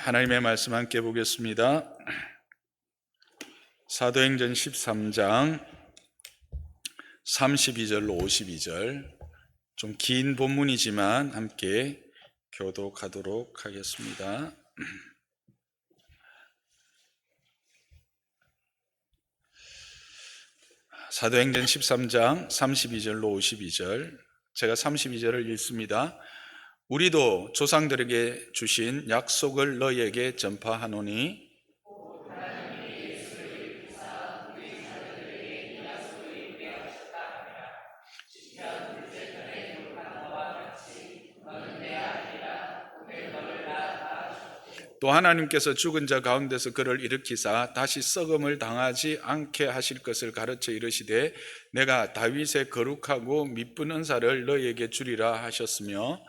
하나님의 말씀 함께 보겠습니다. 사도행전 13장 32절로 52절, 좀 긴 본문이지만 함께 교독하도록 하겠습니다. 사도행전 13장 32절로 52절, 제가 32절을 읽습니다. 우리도 조상들에게 주신 약속을 너희에게 전파하노니 또 하나님께서 죽은 자 가운데서 그를 일으키사 다시 썩음을 당하지 않게 하실 것을 가르쳐 이르시되 내가 다윗의 거룩하고 미쁜 은사를 너희에게 주리라 하셨으며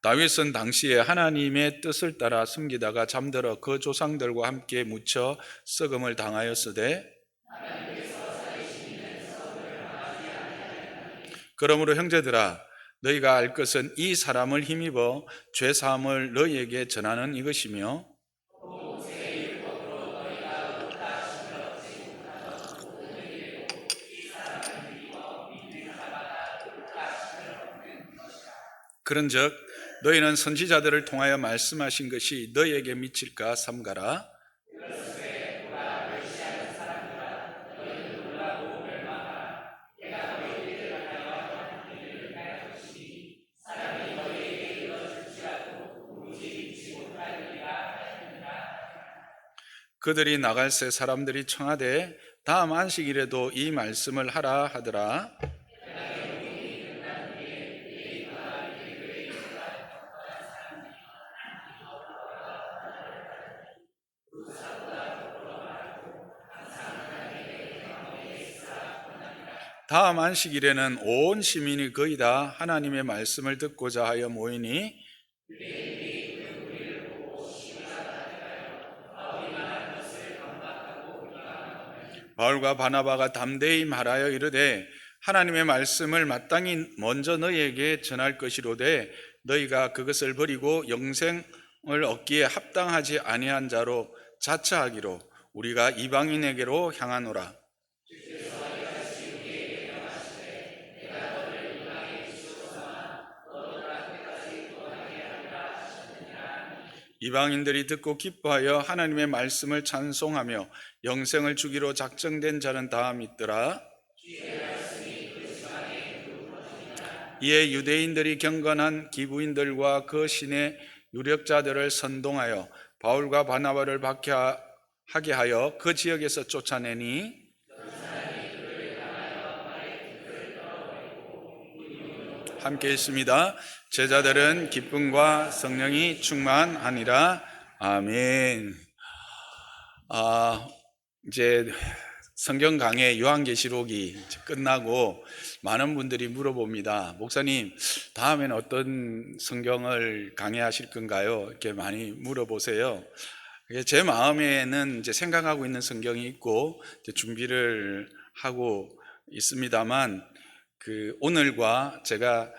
다윗은 당시에 하나님의 뜻을 따라 숨기다가 잠들어 그 조상들과 함께 묻혀 썩음을 당하였으되 그러므로 형제들아 너희가 알 것은 이 사람을 힘입어 죄사함을 너희에게 전하는 이것이며 그런즉 너희는 선지자들을 통하여 말씀하신 것이 너희에게 미칠까 삼가라. 그들이 나갈새 사람들이 청하되 다음 안식일에도 이 말씀을 하라 하더라. 다음 안식일에는 온 시민이 거의 다 하나님의 말씀을 듣고자 하여 모이니 바울과 바나바가 담대히 말하여 이르되 하나님의 말씀을 마땅히 먼저 너희에게 전할 것이로되 너희가 그것을 버리고 영생을 얻기에 합당하지 아니한 자로 자처하기로 우리가 이방인에게로 향하노라. 이방인들이 듣고 기뻐하여 하나님의 말씀을 찬송하며 영생을 주기로 작정된 자는 다 믿더라. 이에 유대인들이 경건한 기부인들과 그 신의 유력자들을 선동하여 바울과 바나바를 박해하게 하여 그 지역에서 쫓아내니 함께 있습니다. 제자들은 기쁨과 성령이 충만하니라. 아멘. 이제 성경 강해 요한계시록이 끝나고 많은 분들이 물어봅니다. 목사님, 다음에는 어떤 성경을 강해하실 건가요? 이렇게 많이 물어보세요. 제 마음에는 이제 생각하고 있는 성경이 있고 이제 준비를 하고 있습니다만 오늘과 제가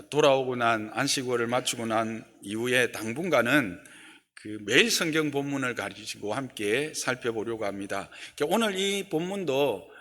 돌아오고 난 안식월을 마치고 난 이후에 당분간은 매일 성경 본문을 가지고 함께 살펴보려고 합니다. 오늘 이 본문도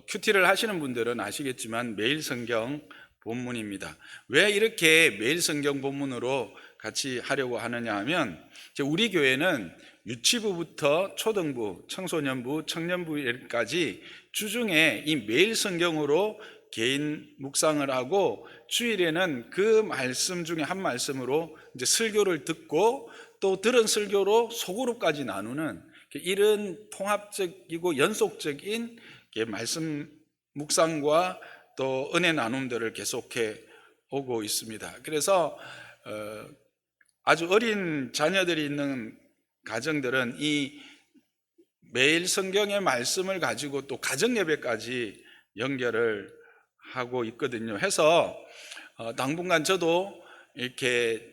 큐티를 하시는 분들은 아시겠지만 매일 성경 본문입니다. 왜 이렇게 매일 성경 본문으로 같이 하려고 하느냐 하면 우리 교회는 유치부부터 초등부, 청소년부, 청년부까지 주중에 이 매일 성경으로 개인 묵상을 하고 주일에는 그 말씀 중에 한 말씀으로 이제 설교를 듣고 또 들은 설교로 소그룹까지 나누는 이런 통합적이고 연속적인 말씀 묵상과 또 은혜 나눔들을 계속해 오고 있습니다. 그래서 아주 어린 자녀들이 있는 가정들은 이 매일 성경의 말씀을 가지고 또 가정 예배까지 연결을 하고 있거든요. 해서 당분간 저도 이렇게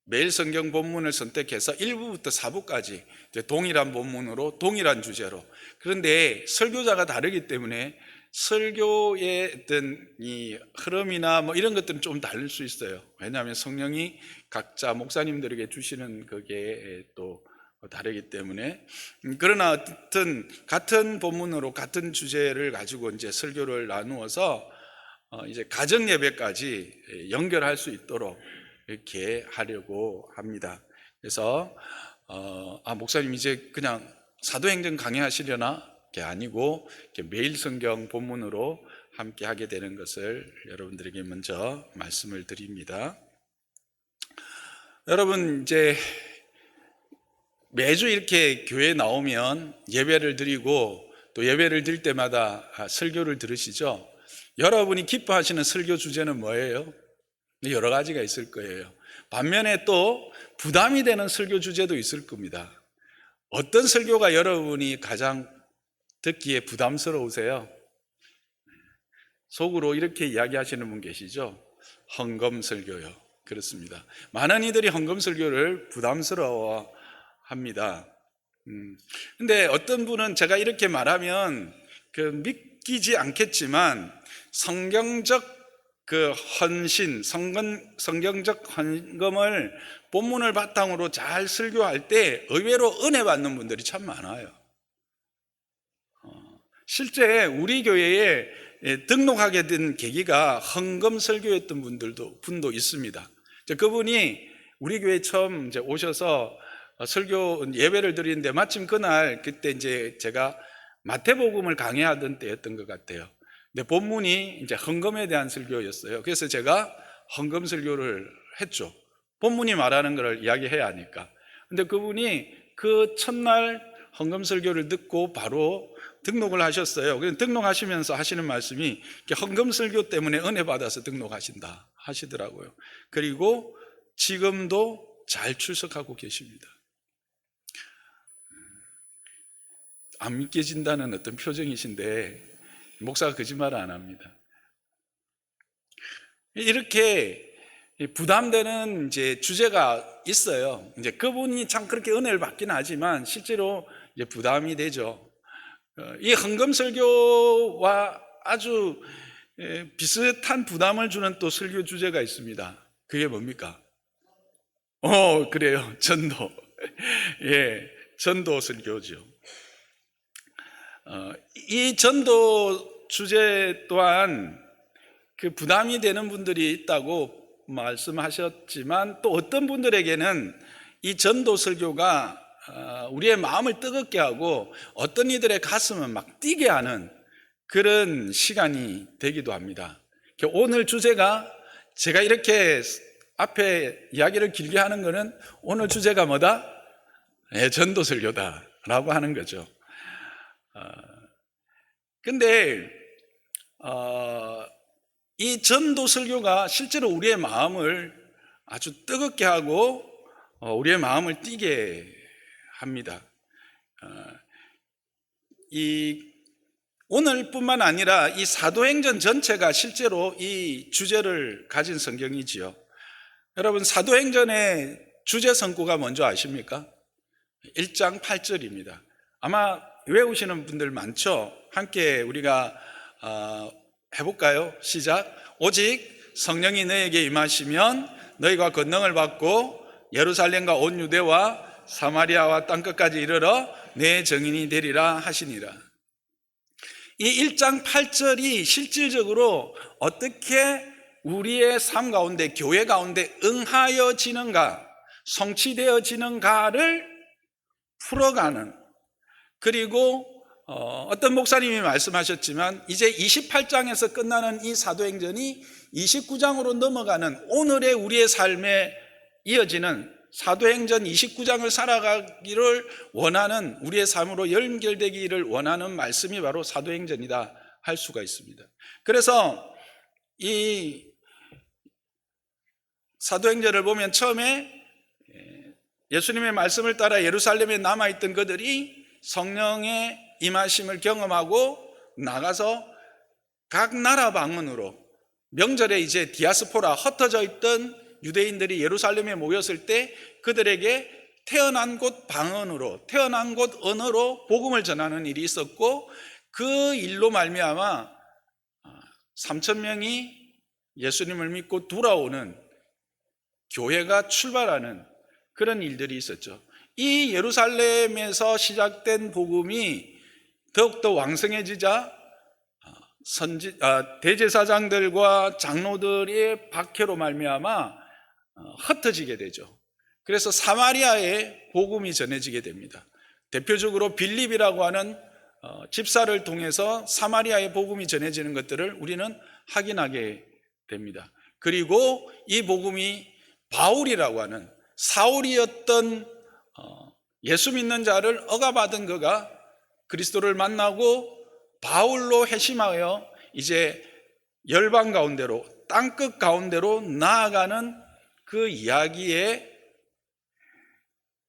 매일 성경 본문을 선택해서 1부부터 4부까지 동일한 본문으로 동일한 주제로, 그런데 설교자가 다르기 때문에 설교의 어떤 이 흐름이나 뭐 이런 것들은 좀 다를 수 있어요. 왜냐하면 성령이 각자 목사님들에게 주시는 그게 또 다르기 때문에. 그러나 어쨌든 같은 본문으로 같은 주제를 가지고 이제 설교를 나누어서 이제 가정 예배까지 연결할 수 있도록 이렇게 하려고 합니다. 그래서 목사님 이제 그냥 사도행전 강의하시려나? 게 아니고 이렇게 매일 성경 본문으로 함께 하게 되는 것을 여러분들에게 먼저 말씀을 드립니다. 여러분, 이제 매주 이렇게 교회에 나오면 예배를 드리고 또 예배를 드릴 때마다 설교를 들으시죠? 여러분이 기뻐하시는 설교 주제는 뭐예요? 여러 가지가 있을 거예요. 반면에 또 부담이 되는 설교 주제도 있을 겁니다. 어떤 설교가 여러분이 가장 듣기에 부담스러우세요? 속으로 이렇게 이야기하시는 분 계시죠? 헌금 설교요. 그렇습니다. 많은 이들이 헌금 설교를 부담스러워 합니다. 근데 어떤 분은 제가 이렇게 말하면 믿기지 않겠지만 성경적 그 헌신, 성경적 헌금을 본문을 바탕으로 잘 설교할 때 의외로 은혜 받는 분들이 참 많아요. 실제 우리 교회에 등록하게 된 계기가 헌금 설교였던 분도 있습니다. 그분이 우리 교회에 처음 이제 오셔서 설교 예배를 드리는데 마침 그날 그때 이제 제가 마태복음을 강의하던 때였던 것 같아요. 근데 본문이 이제 헌금에 대한 설교였어요. 그래서 제가 헌금 설교를 했죠. 본문이 말하는 것을 이야기해야 하니까. 근데 그분이 그 첫날 헌금 설교를 듣고 바로 등록을 하셨어요. 그래서 등록하시면서 하시는 말씀이 헌금 설교 때문에 은혜 받아서 등록하신다 하시더라고요. 그리고 지금도 잘 출석하고 계십니다. 안 믿겨진다는 어떤 표정이신데 목사가 거짓말을 안 합니다. 이렇게 부담되는 이제 주제가 있어요. 이제 그분이 참 그렇게 은혜를 받긴 하지만 실제로 이제 부담이 되죠. 이 헌금 설교와 아주 비슷한 부담을 주는 또 설교 주제가 있습니다. 그게 뭡니까? 그래요. 전도. 예, 전도 설교죠. 이 전도 주제 또한 그 부담이 되는 분들이 있다고 말씀하셨지만 또 어떤 분들에게는 이 전도 설교가 우리의 마음을 뜨겁게 하고 어떤 이들의 가슴을 막 뛰게 하는 그런 시간이 되기도 합니다. 오늘 주제가 제가 이렇게 앞에 이야기를 길게 하는 것은 오늘 주제가 뭐다? 전도 설교다 라고 하는 거죠. 근데 이 전도 설교가 실제로 우리의 마음을 아주 뜨겁게 하고 우리의 마음을 뛰게 합니다. 오늘뿐만 아니라 이 사도행전 전체가 실제로 이 주제를 가진 성경이지요. 여러분, 사도행전의 주제 성구가 뭔지 아십니까? 1장 8절입니다. 아마 외우시는 분들 많죠? 함께 우리가 해볼까요? 시작. 오직 성령이 너에게 임하시면 너희가 권능을 받고 예루살렘과 온 유대와 사마리아와 땅끝까지 이르러 내 증인이 되리라 하시니라. 이 1장 8절이 실질적으로 어떻게 우리의 삶 가운데, 교회 가운데 응하여지는가, 성취되어지는가를 풀어가는, 그리고 어떤 목사님이 말씀하셨지만 이제 28장에서 끝나는 이 사도행전이 29장으로 넘어가는 오늘의 우리의 삶에 이어지는 사도행전 29장을 살아가기를 원하는, 우리의 삶으로 연결되기를 원하는 말씀이 바로 사도행전이다 할 수가 있습니다. 그래서 이 사도행전을 보면 처음에 예수님의 말씀을 따라 예루살렘에 남아있던 그들이 성령의 임하심을 경험하고 나가서 각 나라 방언으로, 명절에 이제 디아스포라, 흩어져 있던 유대인들이 예루살렘에 모였을 때 그들에게 태어난 곳 방언으로, 태어난 곳 언어로 복음을 전하는 일이 있었고, 그 일로 말미암아 3천 명이 예수님을 믿고 돌아오는 교회가 출발하는 그런 일들이 있었죠. 이 예루살렘에서 시작된 복음이 더욱더 왕성해지자 대제사장들과 장로들의 박해로 말미암아 흩어지게 되죠. 그래서 사마리아에 복음이 전해지게 됩니다. 대표적으로 빌립이라고 하는 집사를 통해서 사마리아의 복음이 전해지는 것들을 우리는 확인하게 됩니다. 그리고 이 복음이 바울이라고 하는 사울이었던 예수 믿는 자를 억압하던 그가 그리스도를 만나고 바울로 회심하여 이제 열방 가운데로, 땅끝 가운데로 나아가는 그 이야기에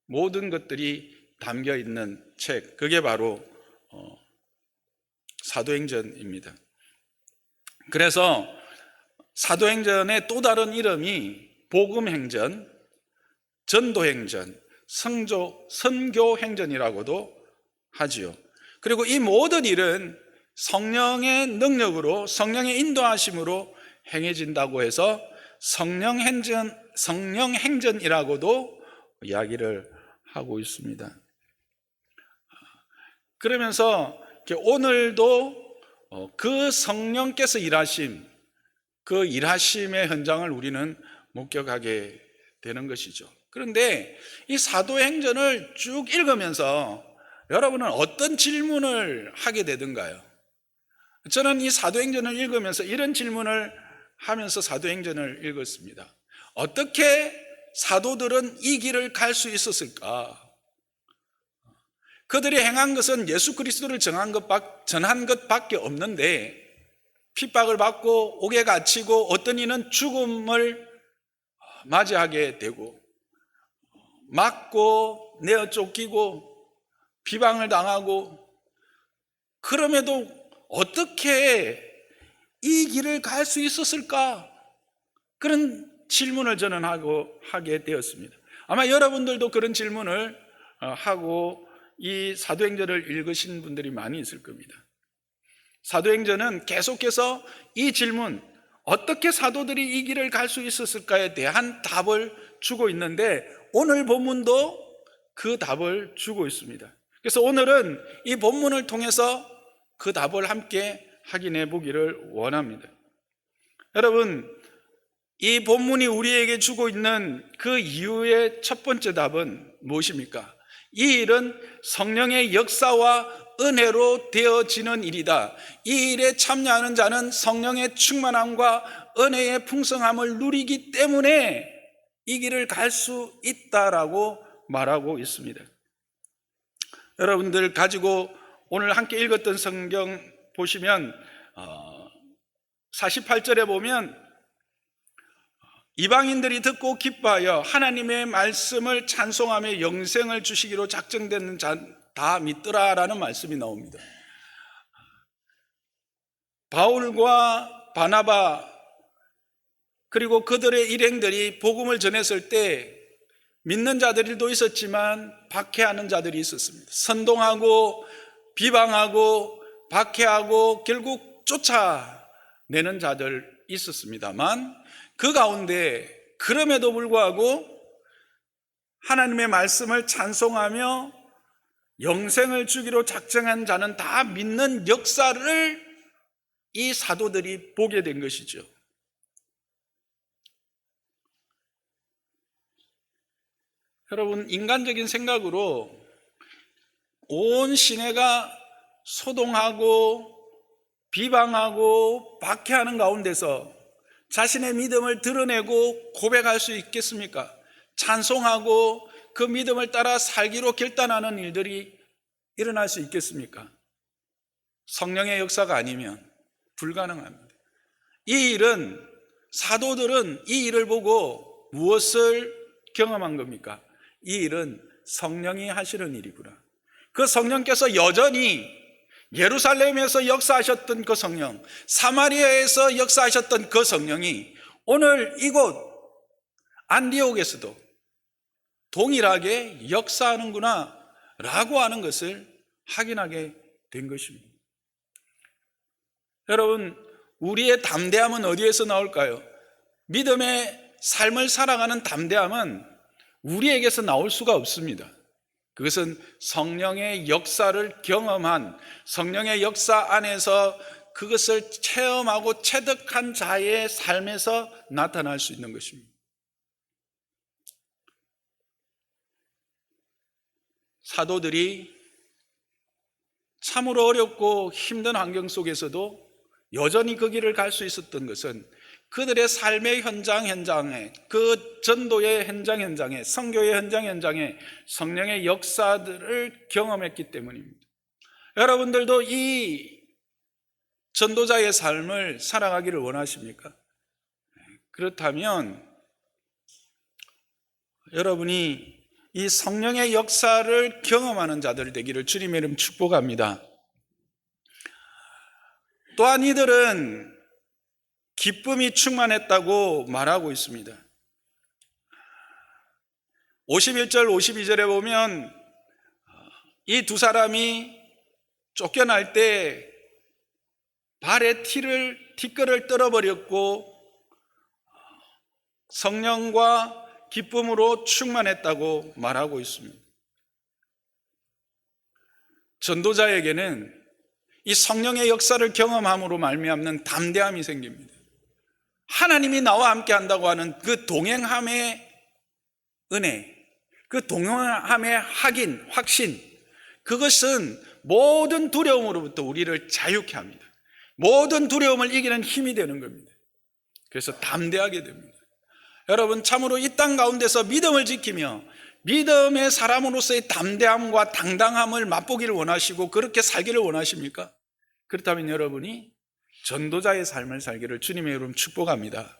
모든 것들이 담겨 있는 책, 그게 바로 사도행전입니다. 그래서 사도행전의 또 다른 이름이 복음행전, 전도행전, 선교행전이라고도 하지요. 그리고 이 모든 일은 성령의 능력으로, 성령의 인도하심으로 행해진다고 해서 성령행전이라고도 이야기를 하고 있습니다. 그러면서 오늘도 그 성령께서 일하심, 그 일하심의 현장을 우리는 목격하게 되는 것이죠. 그런데 이 사도행전을 쭉 읽으면서 여러분은 어떤 질문을 하게 되던가요? 저는 이 사도행전을 읽으면서 이런 질문을 하면서 사도행전을 읽었습니다. 어떻게 사도들은 이 길을 갈 수 있었을까? 그들이 행한 것은 예수 그리스도를 전한 것밖에 없는데 핍박을 받고 옥에 갇히고 어떤 이는 죽음을 맞이하게 되고 맞고 내어 쫓기고 비방을 당하고, 그럼에도 어떻게 이 길을 갈 수 있었을까? 그런 질문을 저는 하게 되었습니다. 아마 여러분들도 그런 질문을 하고 이 사도행전을 읽으신 분들이 많이 있을 겁니다. 사도행전은 계속해서 이 질문, 어떻게 사도들이 이 길을 갈 수 있었을까에 대한 답을 주고 있는데 오늘 본문도 그 답을 주고 있습니다. 그래서 오늘은 이 본문을 통해서 그 답을 함께 확인해 보기를 원합니다. 여러분, 이 본문이 우리에게 주고 있는 그 이유의 첫 번째 답은 무엇입니까? 이 일은 성령의 역사와 은혜로 되어지는 일이다. 이 일에 참여하는 자는 성령의 충만함과 은혜의 풍성함을 누리기 때문에 이 길을 갈 수 있다라고 말하고 있습니다. 여러분들 가지고 오늘 함께 읽었던 성경 보시면 48절에 보면 이방인들이 듣고 기뻐하여 하나님의 말씀을 찬송하며 영생을 주시기로 작정된 자 다 믿더라라는 말씀이 나옵니다. 바울과 바나바 그리고 그들의 일행들이 복음을 전했을 때 믿는 자들도 있었지만 박해하는 자들이 있었습니다. 선동하고 비방하고 박해하고 결국 쫓아내는 자들 있었습니다만 그 가운데 그럼에도 불구하고 하나님의 말씀을 찬송하며 영생을 주기로 작정한 자는 다 믿는 역사를 이 사도들이 보게 된 것이죠. 여러분, 인간적인 생각으로 온 시내가 소동하고 비방하고 박해하는 가운데서 자신의 믿음을 드러내고 고백할 수 있겠습니까? 찬송하고 그 믿음을 따라 살기로 결단하는 일들이 일어날 수 있겠습니까? 성령의 역사가 아니면 불가능합니다. 이 일은, 사도들은 이 일을 보고 무엇을 경험한 겁니까? 이 일은 성령이 하시는 일이구나. 그 성령께서 여전히 예루살렘에서 역사하셨던 그 성령, 사마리아에서 역사하셨던 그 성령이 오늘 이곳 안디옥에서도 동일하게 역사하는구나 라고 하는 것을 확인하게 된 것입니다. 여러분, 우리의 담대함은 어디에서 나올까요? 믿음의 삶을 살아가는 담대함은 우리에게서 나올 수가 없습니다. 그것은 성령의 역사를 경험한, 성령의 역사 안에서 그것을 체험하고 체득한 자의 삶에서 나타날 수 있는 것입니다. 사도들이 참으로 어렵고 힘든 환경 속에서도 여전히 그 길을 갈 수 있었던 것은 그들의 삶의 현장에, 그 전도의 현장에, 선교의 현장에 성령의 역사들을 경험했기 때문입니다. 여러분들도 이 전도자의 삶을 살아가기를 원하십니까? 그렇다면 여러분이 이 성령의 역사를 경험하는 자들 되기를 주님의 이름 축복합니다. 또한 이들은 기쁨이 충만했다고 말하고 있습니다. 51절 52절에 보면 이 두 사람이 쫓겨날 때 발에 티끌을 떨어버렸고 성령과 기쁨으로 충만했다고 말하고 있습니다. 전도자에게는 이 성령의 역사를 경험함으로 말미암는 담대함이 생깁니다. 하나님이 나와 함께 한다고 하는 그 동행함의 은혜, 그 동행함의 확신, 그것은 모든 두려움으로부터 우리를 자유케 합니다. 모든 두려움을 이기는 힘이 되는 겁니다. 그래서 담대하게 됩니다. 여러분, 참으로 이 땅 가운데서 믿음을 지키며 믿음의 사람으로서의 담대함과 당당함을 맛보기를 원하시고 그렇게 살기를 원하십니까? 그렇다면 여러분이 전도자의 삶을 살기를 주님의 이름 축복합니다.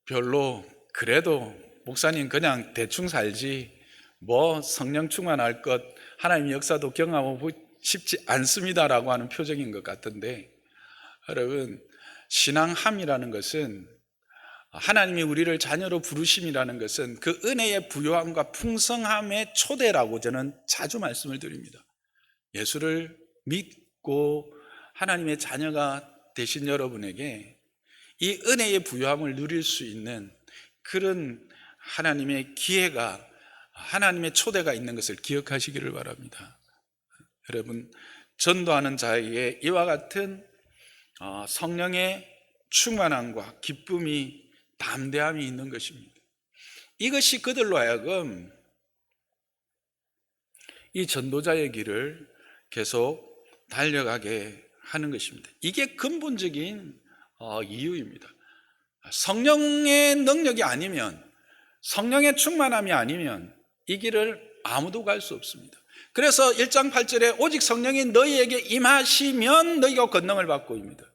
별로 그래도 목사님 그냥 대충 살지 뭐 성령 충만할 것, 하나님의 역사도 경험하고 싶지 않습니다라고 하는 표정인 것 같은데, 여러분, 신앙함이라는 것은, 하나님이 우리를 자녀로 부르심이라는 것은 그 은혜의 부요함과 풍성함의 초대라고 저는 자주 말씀을 드립니다. 예수를 믿고 하나님의 자녀가 되신 여러분에게 이 은혜의 부요함을 누릴 수 있는 그런 하나님의 기회가, 하나님의 초대가 있는 것을 기억하시기를 바랍니다. 여러분, 전도하는 자에게 이와 같은 성령의 충만함과 기쁨이, 담대함이 있는 것입니다. 이것이 그들로 하여금 이 전도자의 길을 계속 달려가게 하는 것입니다. 이게 근본적인 이유입니다. 성령의 능력이 아니면, 성령의 충만함이 아니면 이 길을 아무도 갈 수 없습니다. 그래서 1장 8절에 오직 성령이 너희에게 임하시면 너희가 권능을 받고입니다.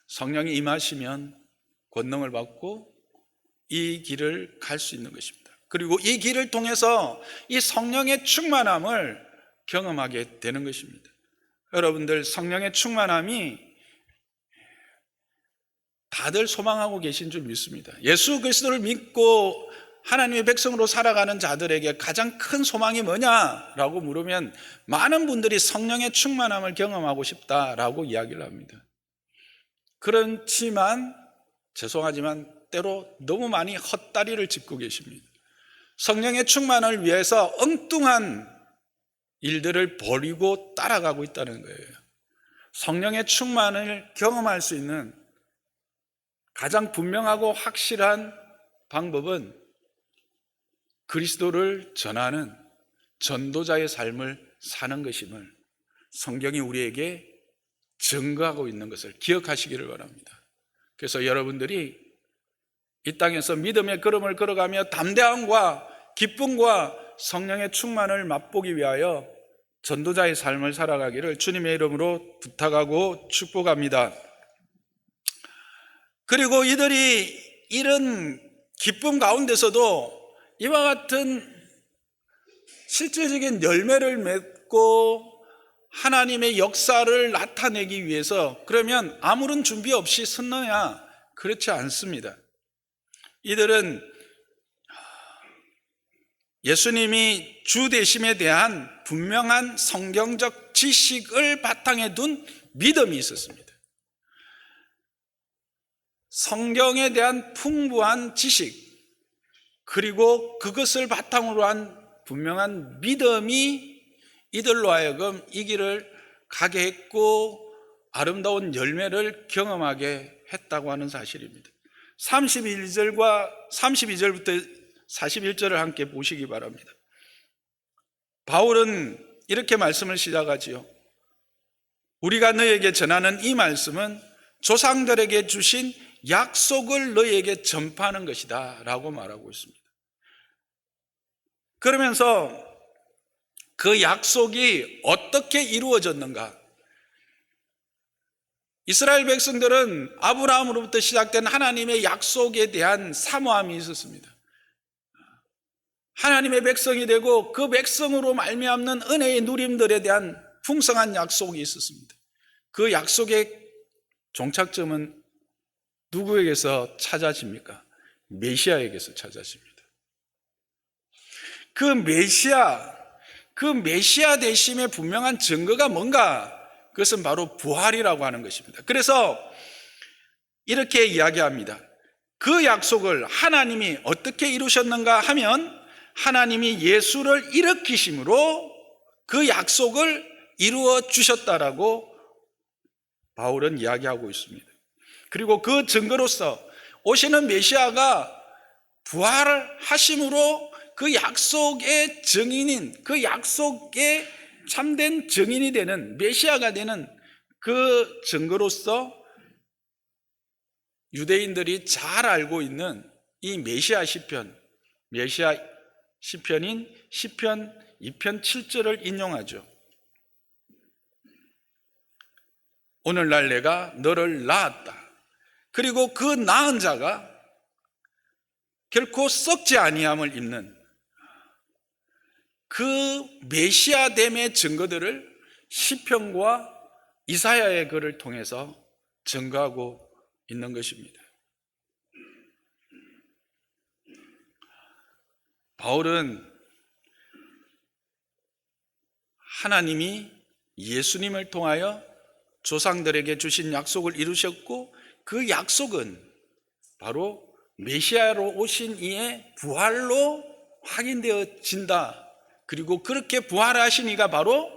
성령이 임하시면 권능을 받고 이 길을 갈 수 있는 것입니다. 그리고 이 길을 통해서 이 성령의 충만함을 경험하게 되는 것입니다. 여러분들, 성령의 충만함이 다들 소망하고 계신 줄 믿습니다. 예수 그리스도를 믿고 하나님의 백성으로 살아가는 자들에게 가장 큰 소망이 뭐냐라고 물으면 많은 분들이 성령의 충만함을 경험하고 싶다라고 이야기를 합니다. 그렇지만 죄송하지만 때로 너무 많이 헛다리를 짚고 계십니다. 성령의 충만을 위해서 엉뚱한 일들을 버리고 따라가고 있다는 거예요. 성령의 충만을 경험할 수 있는 가장 분명하고 확실한 방법은 그리스도를 전하는 전도자의 삶을 사는 것임을 성경이 우리에게 증거하고 있는 것을 기억하시기를 바랍니다. 그래서 여러분들이 이 땅에서 믿음의 걸음을 걸어가며 담대함과 기쁨과 성령의 충만을 맛보기 위하여 전도자의 삶을 살아가기를 주님의 이름으로 부탁하고 축복합니다. 그리고 이들이 이런 기쁨 가운데서도 이와 같은 실질적인 열매를 맺고 하나님의 역사를 나타내기 위해서 그러면 아무런 준비 없이 섰느냐? 그렇지 않습니다. 이들은 예수님이 주 되심에 대한 분명한 성경적 지식을 바탕에 둔 믿음이 있었습니다. 성경에 대한 풍부한 지식, 그리고 그것을 바탕으로 한 분명한 믿음이 이들로 하여금 이 길을 가게 했고 아름다운 열매를 경험하게 했다고 하는 사실입니다. 32절부터 41절을 함께 보시기 바랍니다. 바울은 이렇게 말씀을 시작하지요. 우리가 너에게 전하는 이 말씀은 조상들에게 주신 약속을 너에게 전파하는 것이다 라고 말하고 있습니다. 그러면서 그 약속이 어떻게 이루어졌는가? 이스라엘 백성들은 아브라함으로부터 시작된 하나님의 약속에 대한 사모함이 있었습니다. 하나님의 백성이 되고 그 백성으로 말미암는 은혜의 누림들에 대한 풍성한 약속이 있었습니다. 그 약속의 종착점은 누구에게서 찾아집니까? 메시아에게서 찾아집니다. 그 메시아 되심의 분명한 증거가 뭔가? 그것은 바로 부활이라고 하는 것입니다. 그래서 이렇게 이야기합니다. 그 약속을 하나님이 어떻게 이루셨는가 하면 하나님이 예수를 일으키심으로 그 약속을 이루어 주셨다라고 바울은 이야기하고 있습니다. 그리고 그 증거로서 오시는 메시아가 부활하심으로 그 약속의 증인인, 그 약속의 참된 증인이 되는 메시아가 되는 그 증거로서 유대인들이 잘 알고 있는 이 메시아 시편, 메시아 시편인 시편 2편 7절을 인용하죠. 오늘날 내가 너를 낳았다. 그리고 그 낳은 자가 결코 썩지 아니함을 입는 그 메시아됨의 증거들을 시편과 이사야의 글을 통해서 증거하고 있는 것입니다. 바울은 하나님이 예수님을 통하여 조상들에게 주신 약속을 이루셨고 그 약속은 바로 메시아로 오신 이의 부활로 확인되어진다. 그리고 그렇게 부활하신 이가 바로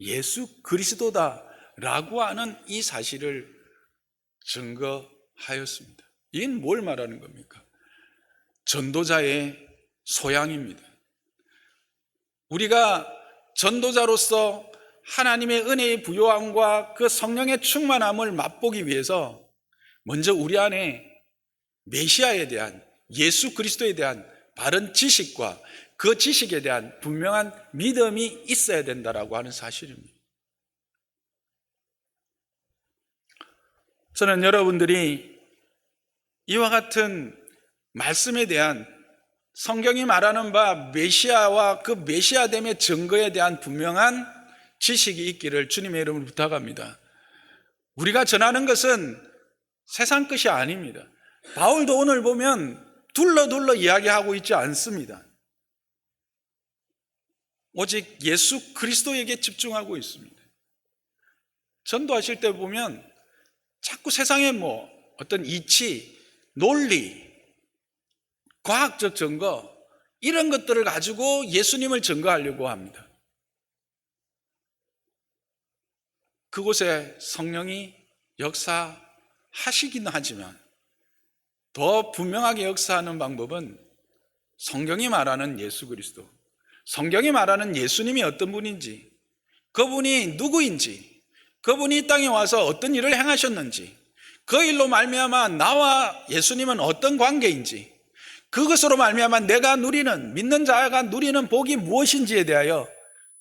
예수 그리스도다라고 하는 이 사실을 증거하였습니다. 이건 뭘 말하는 겁니까? 전도자의 소양입니다. 우리가 전도자로서 하나님의 은혜의 부요함과 그 성령의 충만함을 맛보기 위해서 먼저 우리 안에 메시아에 대한, 예수 그리스도에 대한 바른 지식과 그 지식에 대한 분명한 믿음이 있어야 된다라고 하는 사실입니다. 저는 여러분들이 이와 같은 말씀에 대한, 성경이 말하는 바 메시아와 그 메시아됨의 증거에 대한 분명한 지식이 있기를 주님의 이름으로 부탁합니다. 우리가 전하는 것은 세상 것이 아닙니다. 바울도 오늘 보면 둘러 이야기하고 있지 않습니다. 오직 예수 그리스도에게 집중하고 있습니다. 전도하실 때 보면 자꾸 세상의 어떤 이치, 논리, 과학적 증거 이런 것들을 가지고 예수님을 증거하려고 합니다. 그곳에 성령이 역사하시기는 하지만 더 분명하게 역사하는 방법은 성경이 말하는 예수 그리스도, 성경이 말하는 예수님이 어떤 분인지, 그분이 누구인지, 그분이 이 땅에 와서 어떤 일을 행하셨는지, 그 일로 말미암아 나와 예수님은 어떤 관계인지, 그것으로 말미암아 내가 누리는, 믿는 자가 누리는 복이 무엇인지에 대하여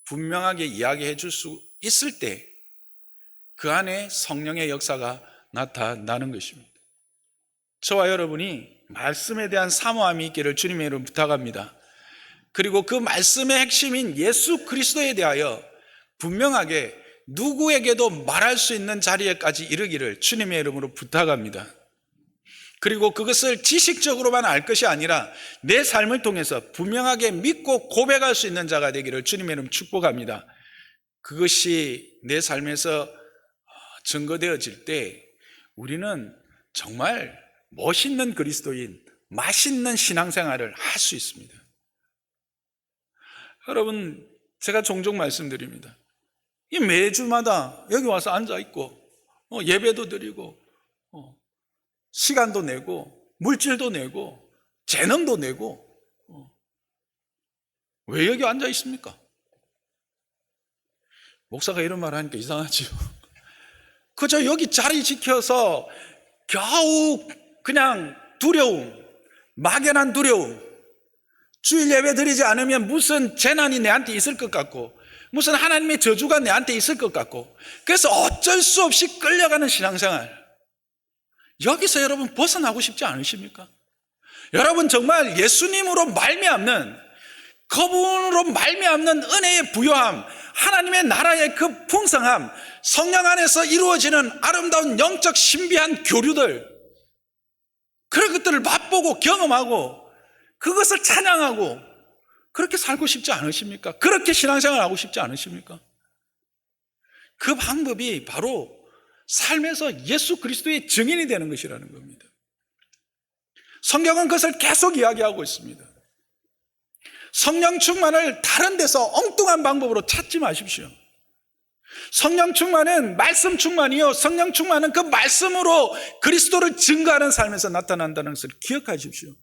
분명하게 이야기해 줄 수 있을 때 그 안에 성령의 역사가 나타나는 것입니다. 저와 여러분이 말씀에 대한 사모함이 있기를 주님의 이름으로 부탁합니다. 그리고 그 말씀의 핵심인 예수 그리스도에 대하여 분명하게 누구에게도 말할 수 있는 자리에까지 이르기를 주님의 이름으로 부탁합니다. 그리고 그것을 지식적으로만 알 것이 아니라 내 삶을 통해서 분명하게 믿고 고백할 수 있는 자가 되기를 주님의 이름 축복합니다. 그것이 내 삶에서 증거되어질 때 우리는 정말 멋있는 그리스도인, 맛있는 신앙생활을 할 수 있습니다. 여러분, 제가 종종 말씀드립니다. 이 매주마다 여기 와서 앉아있고 예배도 드리고 시간도 내고 물질도 내고 재능도 내고 왜 여기 앉아 있습니까? 목사가 이런 말 하니까 이상하지요. 그저 여기 자리 지켜서 겨우 그냥 두려움, 막연한 두려움, 주일 예배 드리지 않으면 무슨 재난이 내한테 있을 것 같고 무슨 하나님의 저주가 내한테 있을 것 같고 그래서 어쩔 수 없이 끌려가는 신앙생활, 여기서 여러분 벗어나고 싶지 않으십니까? 여러분 정말 예수님으로 말미암는, 그분으로 말미암는 은혜의 부요함, 하나님의 나라의 그 풍성함, 성령 안에서 이루어지는 아름다운 영적 신비한 교류들, 그런 것들을 맛보고 경험하고 그것을 찬양하고 그렇게 살고 싶지 않으십니까? 그렇게 신앙생활 하고 싶지 않으십니까? 그 방법이 바로 삶에서 예수 그리스도의 증인이 되는 것이라는 겁니다. 성경은 그것을 계속 이야기하고 있습니다. 성령 충만을 다른 데서 엉뚱한 방법으로 찾지 마십시오. 성령 충만은 말씀 충만이요, 성령 충만은 그 말씀으로 그리스도를 증거하는 삶에서 나타난다는 것을 기억하십시오.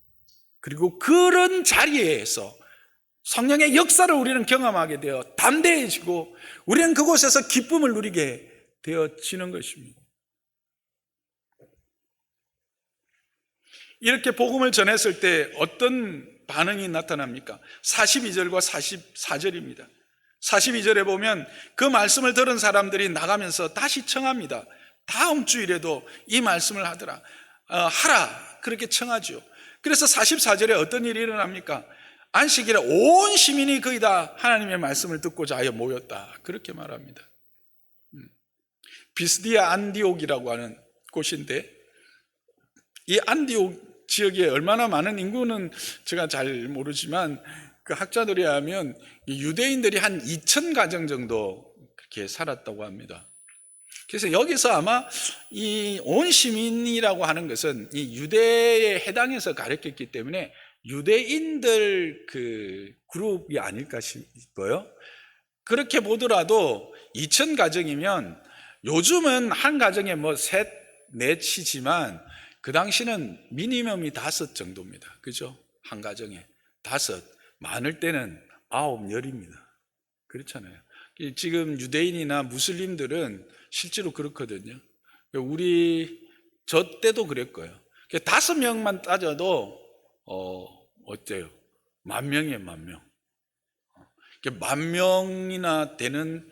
그리고 그런 자리에서 성령의 역사를 우리는 경험하게 되어 담대해지고 우리는 그곳에서 기쁨을 누리게 되어지는 것입니다. 이렇게 복음을 전했을 때 어떤 반응이 나타납니까? 42절과 44절입니다. 42절에 보면 그 말씀을 들은 사람들이 나가면서 다시 청합니다. 다음 주일에도 이 말씀을 하더라, 하라, 그렇게 청하죠. 그래서 44절에 어떤 일이 일어납니까? 안식일에 온 시민이 거의 다 하나님의 말씀을 듣고자 하여 모였다, 그렇게 말합니다. 비스디아 안디옥이라고 하는 곳인데, 이 안디옥 지역에 얼마나 많은 인구는 제가 잘 모르지만 그 학자들이 하면 유대인들이 한 2,000가정 정도 그렇게 살았다고 합니다. 그래서 여기서 아마 이 온 시민이라고 하는 것은 이 유대에 해당해서 가르쳤기 때문에 유대인들 그 그룹이 아닐까 싶어요. 그렇게 보더라도 2,000가정이면 요즘은 한 가정에 뭐 셋, 넷이지만 그 당시는 미니멈이 5 정도입니다. 그죠? 한 가정에 5, 많을 때는 9, 10입니다. 그렇잖아요. 지금 유대인이나 무슬림들은 실제로 그렇거든요. 저 때도 그랬고요. 5명만 따져도 어때요? 10,000이에요, 10,000명. 10,000명이나 되는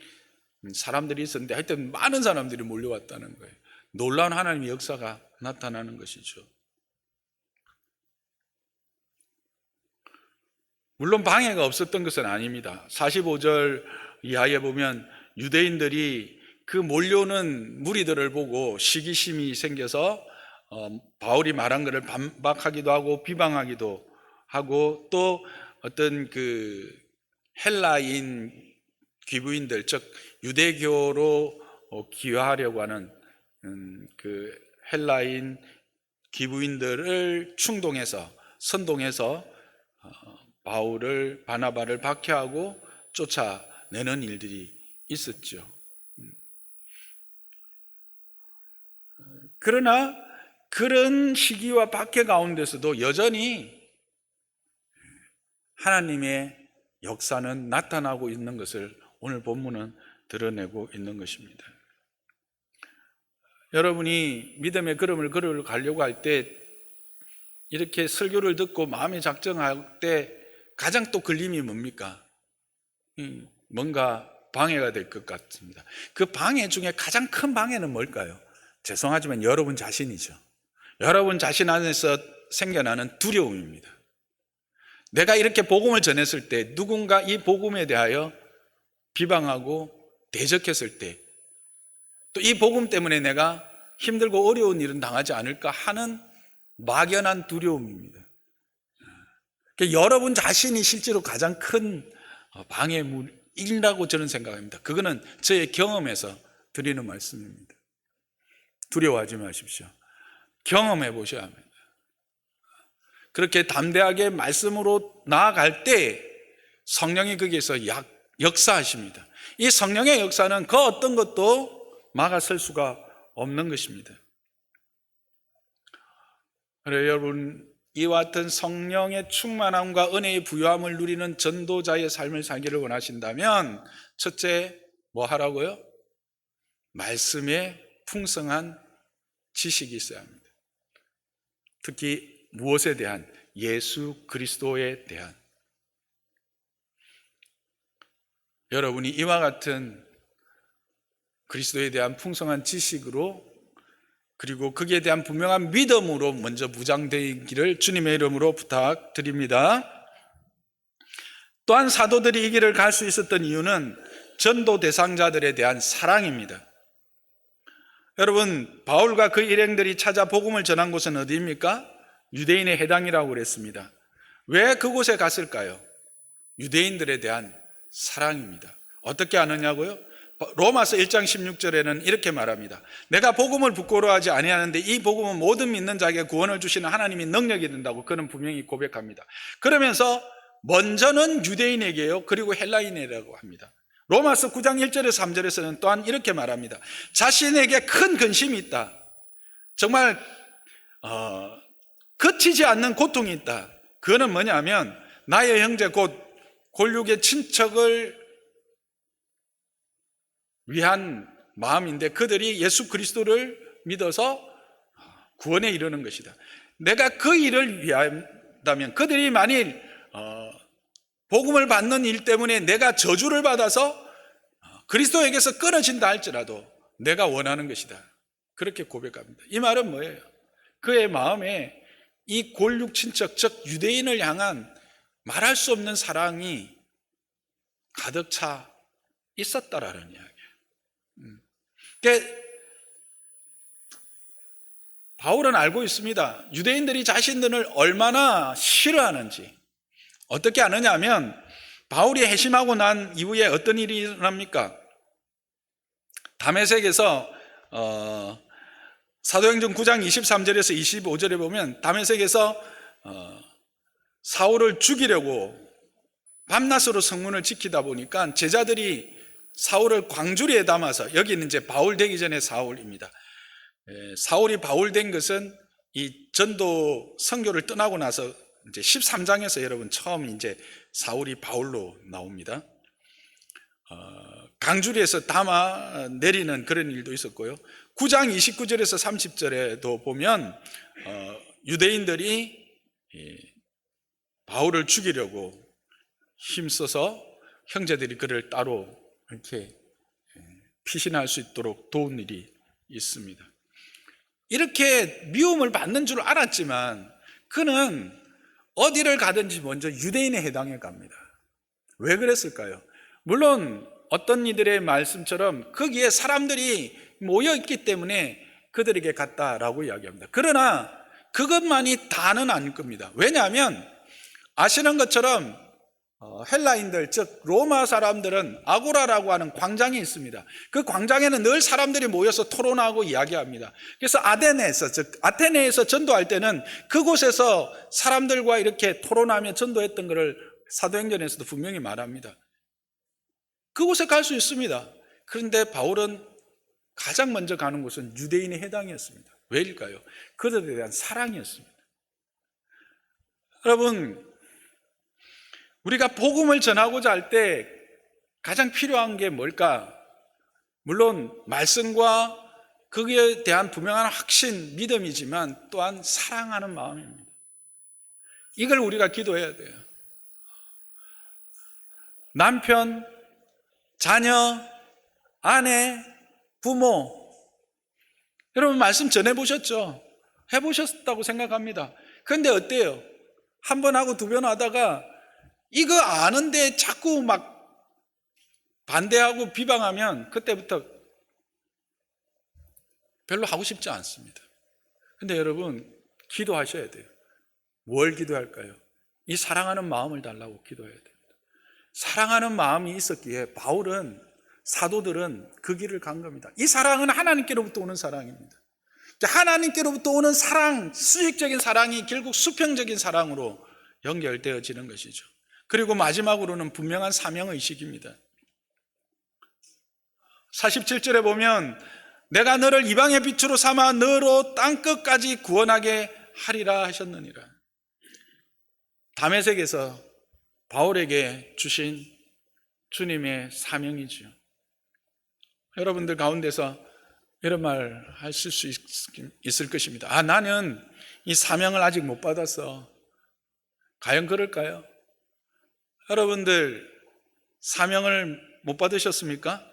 사람들이 있었는데 하여튼 많은 사람들이 몰려왔다는 거예요. 놀라운 하나님의 역사가 나타나는 것이죠. 물론 방해가 없었던 것은 아닙니다. 45절 이하에 보면 유대인들이 그 몰려오는 무리들을 보고 시기심이 생겨서 바울이 말한 것을 반박하기도 하고 비방하기도 하고, 또 어떤 그 헬라인 귀부인들, 즉 유대교로 기화하려고 하는 그 헬라인 귀부인들을 충동해서 선동해서 바울을, 바나바를 박해하고 쫓아내는 일들이 있었죠. 그러나 그런 시기와 박해 가운데서도 여전히 하나님의 역사는 나타나고 있는 것을 오늘 본문은 드러내고 있는 것입니다. 여러분이 믿음의 걸음을 걸어가려고 할 때, 이렇게 설교를 듣고 마음의 작정할 때 가장 또 걸림이 뭡니까? 뭔가 방해가 될 것 같습니다. 그 방해 중에 가장 큰 방해는 뭘까요? 죄송하지만 여러분 자신이죠. 여러분 자신 안에서 생겨나는 두려움입니다. 내가 이렇게 복음을 전했을 때 누군가 이 복음에 대하여 비방하고 대적했을 때, 또 이 복음 때문에 내가 힘들고 어려운 일은 당하지 않을까 하는 막연한 두려움입니다. 그러니까 여러분 자신이 실제로 가장 큰 방해물이라고 저는 생각합니다. 그거는 저의 경험에서 드리는 말씀입니다. 두려워하지 마십시오. 경험해 보셔야 합니다. 그렇게 담대하게 말씀으로 나아갈 때 성령이 거기에서 역사하십니다. 이 성령의 역사는 그 어떤 것도 막아설 수가 없는 것입니다. 그래서 여러분, 이와 같은 성령의 충만함과 은혜의 부요함을 누리는 전도자의 삶을 살기를 원하신다면 첫째, 뭐 하라고요? 말씀에 풍성한 지식이 있어야 합니다. 특히 무엇에 대한? 예수 그리스도에 대한. 여러분이 이와 같은 그리스도에 대한 풍성한 지식으로, 그리고 거기에 대한 분명한 믿음으로 먼저 무장되기를 주님의 이름으로 부탁드립니다. 또한 사도들이 이 길을 갈 수 있었던 이유는 전도 대상자들에 대한 사랑입니다. 여러분, 바울과 그 일행들이 찾아 복음을 전한 곳은 어디입니까? 유대인의 해당이라고 그랬습니다. 왜 그곳에 갔을까요? 유대인들에 대한 사랑입니다. 어떻게 아느냐고요? 로마서 1장 16절에는 이렇게 말합니다. 내가 복음을 부끄러워하지 아니하는데 이 복음은 모든 믿는 자에게 구원을 주시는 하나님의 능력이 된다고 그는 분명히 고백합니다. 그러면서 먼저는 유대인에게요, 그리고 헬라인이라고 합니다. 로마서 9장 1절에서 3절에서는 또한 이렇게 말합니다. 자신에게 큰 근심이 있다. 정말 그치지 않는 고통이 있다. 그거는 뭐냐면 나의 형제 곧 골육의 친척을 위한 마음인데, 그들이 예수 그리스도를 믿어서 구원에 이르는 것이다. 내가 그 일을 위한다면, 그들이 만일 복음을 받는 일 때문에 내가 저주를 받아서 그리스도에게서 끊어진다 할지라도 내가 원하는 것이다. 그렇게 고백합니다. 이 말은 뭐예요? 그의 마음에 이 골육 친척, 즉 유대인을 향한 말할 수 없는 사랑이 가득 차 있었다라는 이야기예요. 그러니까 바울은 알고 있습니다. 유대인들이 자신들을 얼마나 싫어하는지. 어떻게 아느냐 하면 바울이 회심하고 난 이후에 어떤 일이 일어납니까? 다메섹에서 사도행전 9장 23절에서 25절에 보면 다메섹에서 사울을 죽이려고 밤낮으로 성문을 지키다 보니까 제자들이 사울을 광주리에 담아서, 여기는 이제 바울 되기 전에 사울입니다. 사울이 바울 된 것은 이 전도 선교를 떠나고 나서 이제 13장에서 여러분 처음 이제 사울이 바울로 나옵니다. 강주리에서 담아 내리는 그런 일도 있었고요. 9장 29절에서 30절에도 보면 유대인들이 바울을 죽이려고 힘써서 형제들이 그를 따로 이렇게 피신할 수 있도록 도운 일이 있습니다. 이렇게 미움을 받는 줄 알았지만 그는 어디를 가든지 먼저 유대인에 해당해 갑니다. 왜 그랬을까요? 물론 어떤 이들의 말씀처럼 거기에 사람들이 모여 있기 때문에 그들에게 갔다라고 이야기합니다. 그러나 그것만이 다는 아닐 겁니다. 왜냐하면 아시는 것처럼 헬라인들, 즉 로마 사람들은 아고라라고 하는 광장이 있습니다. 그 광장에는 늘 사람들이 모여서 토론하고 이야기합니다. 그래서 아테네에서, 즉 아테네에서 전도할 때는 그곳에서 사람들과 이렇게 토론하며 전도했던 것을 사도행전에서도 분명히 말합니다. 그곳에 갈 수 있습니다. 그런데 바울은 가장 먼저 가는 곳은 유대인의 해당이었습니다. 왜일까요? 그들에 대한 사랑이었습니다. 여러분, 우리가 복음을 전하고자 할 때 가장 필요한 게 뭘까? 물론 말씀과 거기에 대한 분명한 확신, 믿음이지만 또한 사랑하는 마음입니다. 이걸 우리가 기도해야 돼요. 남편, 자녀, 아내, 부모, 여러분 말씀 전해보셨죠? 해보셨다고 생각합니다. 그런데 어때요? 한 번 하고 두 번 하다가 이거 아는데 자꾸 막 반대하고 비방하면 그때부터 별로 하고 싶지 않습니다. 근데 여러분, 기도하셔야 돼요. 뭘 기도할까요? 이 사랑하는 마음을 달라고 기도해야 됩니다. 사랑하는 마음이 있었기에 바울은, 사도들은 그 길을 간 겁니다. 이 사랑은 하나님께로부터 오는 사랑입니다. 하나님께로부터 오는 사랑, 수직적인 사랑이 결국 수평적인 사랑으로 연결되어지는 것이죠. 그리고 마지막으로는 분명한 사명의식입니다. 47절에 보면 내가 너를 이방의 빛으로 삼아 너로 땅끝까지 구원하게 하리라 하셨느니라. 다메섹에서 바울에게 주신 주님의 사명이죠. 여러분들 가운데서 이런 말 하실 수 있을 것입니다. 나는 이 사명을 아직 못 받았어. 과연 그럴까요? 여러분들 사명을 못 받으셨습니까?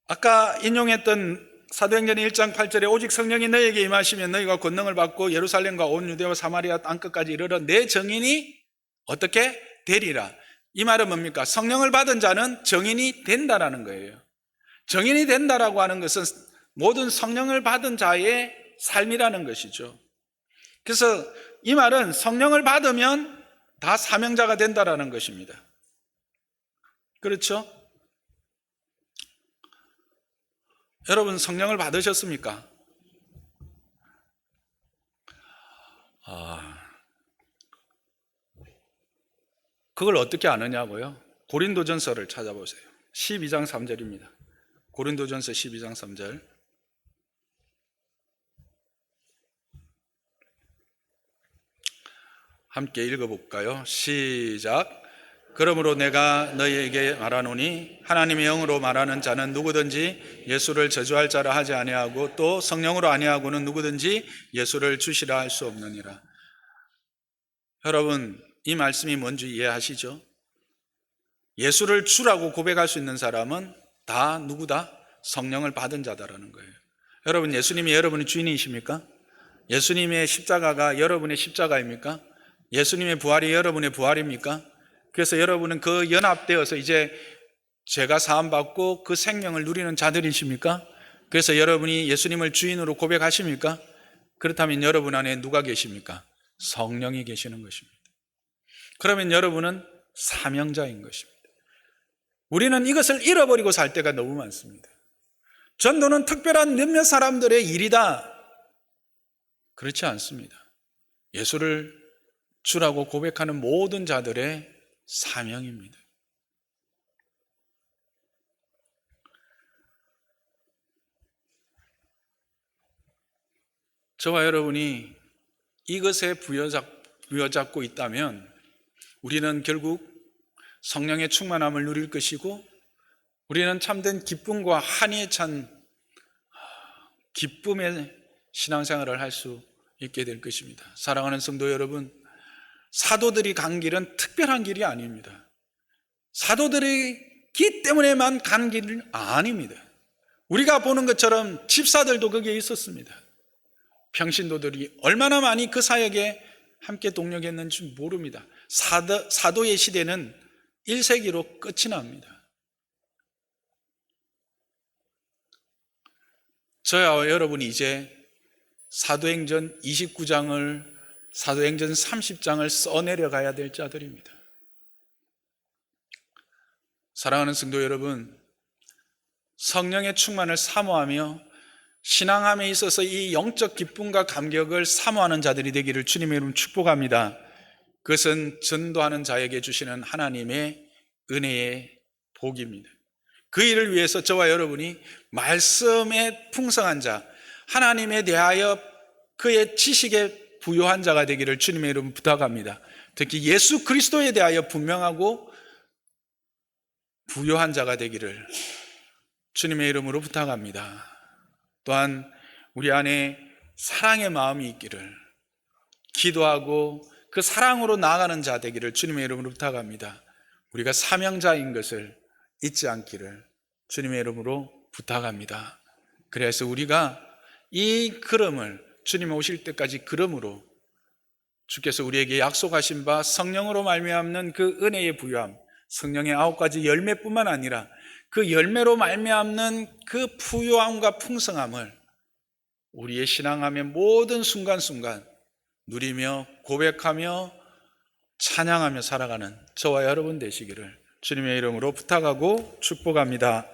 아까 인용했던 사도행전 1장 8절에 오직 성령이 너희에게 임하시면 너희가 권능을 받고 예루살렘과 온 유대와 사마리아 땅끝까지 이르러 내 증인이 어떻게 되리라. 이 말은 뭡니까? 성령을 받은 자는 증인이 된다라는 거예요. 증인이 된다라고 하는 것은 모든 성령을 받은 자의 삶이라는 것이죠. 그래서 이 말은 성령을 받으면 다 사명자가 된다라는 것입니다. 그렇죠? 여러분 성령을 받으셨습니까? 그걸 어떻게 아느냐고요? 고린도전서를 찾아보세요. 12장 3절입니다. 고린도전서 12장 3절. 함께 읽어볼까요? 시작. 그러므로 내가 너희에게 말하노니 하나님의 영으로 말하는 자는 누구든지 예수를 저주할 자라 하지 아니하고 또 성령으로 아니하고는 누구든지 예수를 주시라 할 수 없느니라. 여러분 이 말씀이 뭔지 이해하시죠? 예수를 주라고 고백할 수 있는 사람은 다 누구다? 성령을 받은 자다라는 거예요. 여러분 예수님이 여러분의 주인이십니까? 예수님의 십자가가 여러분의 십자가입니까? 예수님의 부활이 여러분의 부활입니까? 그래서 여러분은 그 연합되어서 이제 죄가 사함받고 그 생명을 누리는 자들이십니까? 그래서 여러분이 예수님을 주인으로 고백하십니까? 그렇다면 여러분 안에 누가 계십니까? 성령이 계시는 것입니다. 그러면 여러분은 사명자인 것입니다. 우리는 이것을 잃어버리고 살 때가 너무 많습니다. 전도는 특별한 몇몇 사람들의 일이다. 그렇지 않습니다. 예수를 주라고 고백하는 모든 자들의 사명입니다. 저와 여러분이 이것에 부여잡고 있다면 우리는 결국 성령의 충만함을 누릴 것이고 우리는 참된 기쁨과 한의에 찬 기쁨의 신앙생활을 할 수 있게 될 것입니다. 사랑하는 성도 여러분, 사도들이 간 길은 특별한 길이 아닙니다. 사도들이 기 때문에만 간 길은 아닙니다. 우리가 보는 것처럼 집사들도 거기에 있었습니다. 평신도들이 얼마나 많이 그 사역에 함께 동력했는지 모릅니다. 사도의 시대는 1세기로 끝이 납니다. 저와 여러분이 이제 사도행전 29장을 사도행전 30장을 써내려가야 될 자들입니다. 사랑하는 성도 여러분, 성령의 충만을 사모하며 신앙함에 있어서 이 영적 기쁨과 감격을 사모하는 자들이 되기를 주님의 이름으로 축복합니다. 그것은 전도하는 자에게 주시는 하나님의 은혜의 복입니다. 그 일을 위해서 저와 여러분이 말씀에 풍성한 자, 하나님에 대하여 그의 지식에 부요한 자가 되기를 주님의 이름으로 부탁합니다. 특히 예수 그리스도에 대하여 분명하고 부요한 자가 되기를 주님의 이름으로 부탁합니다. 또한 우리 안에 사랑의 마음이 있기를, 기도하고 그 사랑으로 나아가는 자 되기를 주님의 이름으로 부탁합니다. 우리가 사명자인 것을 잊지 않기를 주님의 이름으로 부탁합니다. 그래서 우리가 이 걸음을 주님 오실 때까지 걸음으로 주께서 우리에게 약속하신 바 성령으로 말미암는 그 은혜의 부요함, 성령의 9가지 열매뿐만 아니라 그 열매로 말미암는 그 부요함과 풍성함을 우리의 신앙함의 모든 순간순간 누리며 고백하며 찬양하며 살아가는 저와 여러분 되시기를 주님의 이름으로 부탁하고 축복합니다.